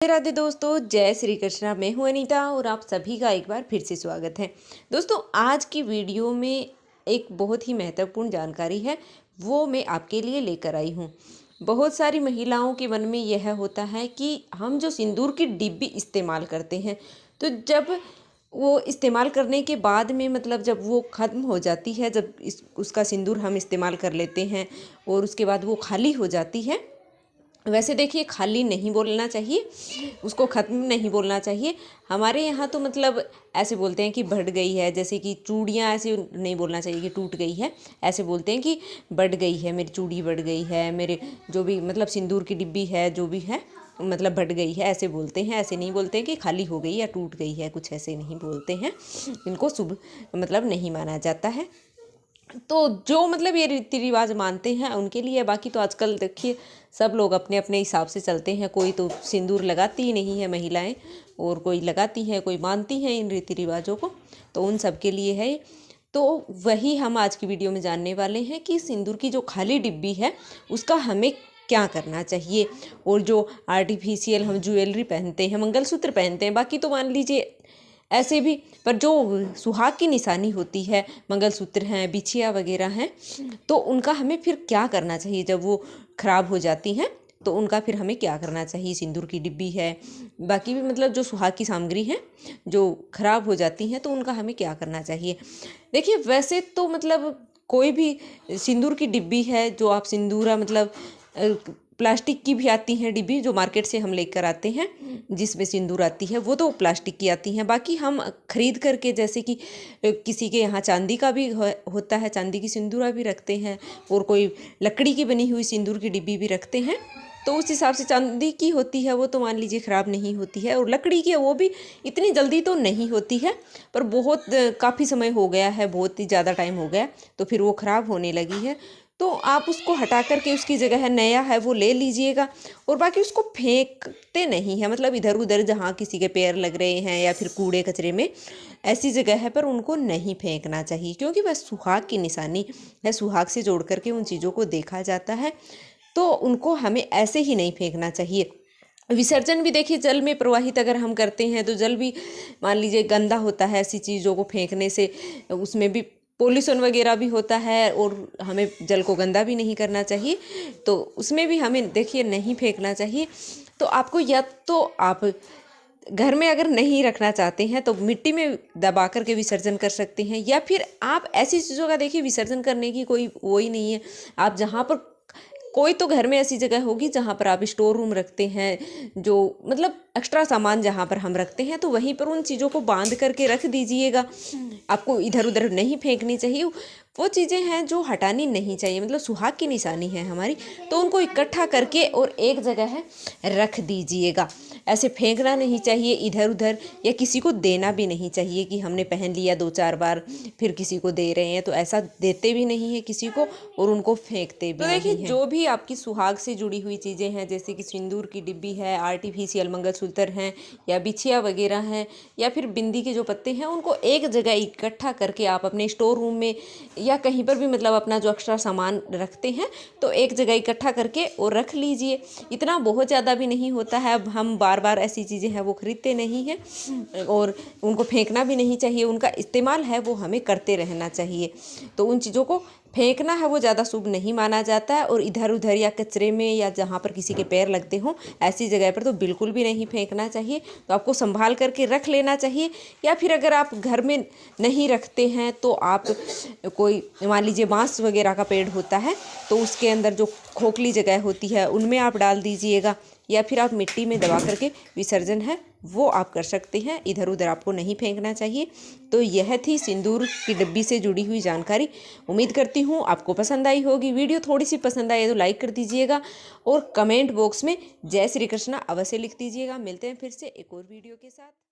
राधे राधे दोस्तों, जय श्री कृष्णा। मैं हूं अनीता और आप सभी का एक बार फिर से स्वागत है। दोस्तों, आज की वीडियो में एक बहुत ही महत्वपूर्ण जानकारी है, वो मैं आपके लिए लेकर आई हूं। बहुत सारी महिलाओं के मन में यह होता है कि हम जो सिंदूर की डिब्बी इस्तेमाल करते हैं, तो जब वो इस्तेमाल करने के बाद में मतलब जब वो ख़त्म हो जाती है, जब उसका सिंदूर हम इस्तेमाल कर लेते हैं और उसके बाद वो खाली हो जाती है। वैसे देखिए, खाली नहीं बोलना चाहिए, उसको ख़त्म नहीं बोलना चाहिए। हमारे यहाँ तो मतलब ऐसे बोलते हैं कि बढ़ गई है, जैसे कि चूड़ियाँ, ऐसे नहीं बोलना चाहिए कि टूट गई है। ऐसे बोलते हैं कि बढ़ गई है, मेरी चूड़ी बढ़ गई है, मेरे जो भी मतलब सिंदूर की डिब्बी है जो भी है मतलब बढ़ गई है, ऐसे बोलते हैं। ऐसे नहीं बोलते हैं कि खाली हो गई या टूट गई है, कुछ ऐसे नहीं बोलते हैं। इनको शुभ मतलब नहीं माना जाता है। तो जो मतलब ये रीति रिवाज मानते हैं उनके लिए, बाकी तो आजकल देखिए सब लोग अपने अपने हिसाब से चलते हैं। कोई तो सिंदूर लगाती ही नहीं है महिलाएं, और कोई लगाती हैं, कोई मानती हैं इन रीति रिवाजों को, तो उन सब के लिए है। तो वही हम आज की वीडियो में जानने वाले हैं कि सिंदूर की जो खाली डिब्बी है उसका हमें क्या करना चाहिए। और जो आर्टिफिशियल हम ज्वेलरी पहनते हैं, मंगलसूत्र पहनते हैं, बाकी तो मान लीजिए ऐसे भी, पर जो सुहाग की निशानी होती है, मंगलसूत्र हैं, बिछिया वगैरह हैं, तो उनका हमें फिर क्या करना चाहिए जब वो ख़राब हो जाती हैं। तो उनका फिर हमें क्या करना चाहिए। सिंदूर की डिब्बी है, बाकी भी मतलब जो सुहाग की सामग्री है जो ख़राब हो जाती हैं, तो उनका हमें क्या करना चाहिए। देखिए, वैसे तो मतलब कोई भी सिंदूर की डिब्बी है जो आप सिंदूरा मतलब प्लास्टिक की भी आती हैं डिब्बी, जो मार्केट से हम लेकर आते हैं जिसमें सिंदूर आती है, वो तो प्लास्टिक की आती हैं। बाकी हम खरीद करके, जैसे कि किसी के यहाँ चांदी का भी होता है, चांदी की सिंदूरा भी रखते हैं, और कोई लकड़ी की बनी हुई सिंदूर की डिब्बी भी रखते हैं। तो उस हिसाब से चांदी की होती है वो तो मान लीजिए ख़राब नहीं होती है, और लकड़ी की वो भी इतनी जल्दी तो नहीं होती है, पर बहुत काफ़ी समय हो गया है, बहुत ही ज़्यादा टाइम हो गया, तो फिर वो ख़राब होने लगी है। तो आप उसको हटा करके उसकी जगह है नया है वो ले लीजिएगा। और बाकी उसको फेंकते नहीं है, मतलब इधर उधर जहाँ किसी के पैर लग रहे हैं या फिर कूड़े कचरे में, ऐसी जगह है पर उनको नहीं फेंकना चाहिए, क्योंकि वह सुहाग की निशानी है। सुहाग से जोड़ करके उन चीज़ों को देखा जाता है, तो उनको हमें ऐसे ही नहीं फेंकना चाहिए। विसर्जन भी देखिए जल में प्रवाहित अगर हम करते हैं, तो जल भी मान लीजिए गंदा होता है ऐसी चीज़ों को फेंकने से। उसमें भी पोल्यूशन वगैरह भी होता है, और हमें जल को गंदा भी नहीं करना चाहिए, तो उसमें भी हमें देखिए नहीं फेंकना चाहिए। तो आपको, या तो आप घर में अगर नहीं रखना चाहते हैं तो मिट्टी में दबा करके विसर्जन कर सकते हैं, या फिर आप ऐसी चीज़ों का देखिए विसर्जन करने की कोई वो ही नहीं है। आप जहाँ पर कोई तो घर में ऐसी जगह होगी जहाँ पर आप स्टोर रूम रखते हैं, जो मतलब एक्स्ट्रा सामान जहाँ पर हम रखते हैं, तो वहीं पर उन चीज़ों को बांध करके रख दीजिएगा। आपको इधर उधर नहीं फेंकनी चाहिए। वो चीज़ें हैं जो हटानी नहीं चाहिए, मतलब सुहाग की निशानी है हमारी, तो उनको इकट्ठा करके और एक जगह है रख दीजिएगा। ऐसे फेंकना नहीं चाहिए इधर उधर, या किसी को देना भी नहीं चाहिए कि हमने पहन लिया 2-4 बार फिर किसी को दे रहे हैं, तो ऐसा देते भी नहीं है किसी को, और उनको फेंकते भी नहीं हैं। जो भी आपकी सुहाग से जुड़ी हुई चीज़ें हैं, जैसे कि सिंदूर की डिब्बी है, आर्टिफिशियल मंगलसूत्र हैं, या बिछिया वगैरह हैं, या फिर बिंदी के जो पत्ते हैं, उनको एक जगह इकट्ठा करके आप अपने स्टोर रूम में या कहीं पर भी मतलब अपना जो एक्स्ट्रा सामान रखते हैं, तो एक जगह इकट्ठा करके और रख लीजिए। इतना बहुत ज़्यादा भी नहीं होता है। अब हम बार बार ऐसी चीज़ें हैं वो खरीदते नहीं हैं, और उनको फेंकना भी नहीं चाहिए। उनका इस्तेमाल है वो हमें करते रहना चाहिए। तो उन चीज़ों को फेंकना है वो ज़्यादा शुभ नहीं माना जाता है, और इधर उधर या कचरे में या जहाँ पर किसी के पैर लगते हों, ऐसी जगह पर तो बिल्कुल भी नहीं फेंकना चाहिए। तो आपको संभाल करके रख लेना चाहिए। या फिर अगर आप घर में नहीं रखते हैं, तो आप कोई मान लीजिए बांस वगैरह का पेड़ होता है, तो उसके अंदर जो खोखली जगह होती है उनमें आप डाल दीजिएगा, या फिर आप मिट्टी में दबा करके विसर्जन है वो आप कर सकते हैं। इधर उधर आपको नहीं फेंकना चाहिए। तो यह थी सिंदूर की डिब्बी से जुड़ी हुई जानकारी। उम्मीद करती हूँ आपको पसंद आई होगी। वीडियो थोड़ी सी पसंद आई तो लाइक कर दीजिएगा, और कमेंट बॉक्स में जय श्री कृष्णा अवश्य लिख दीजिएगा। मिलते हैं फिर से एक और वीडियो के साथ।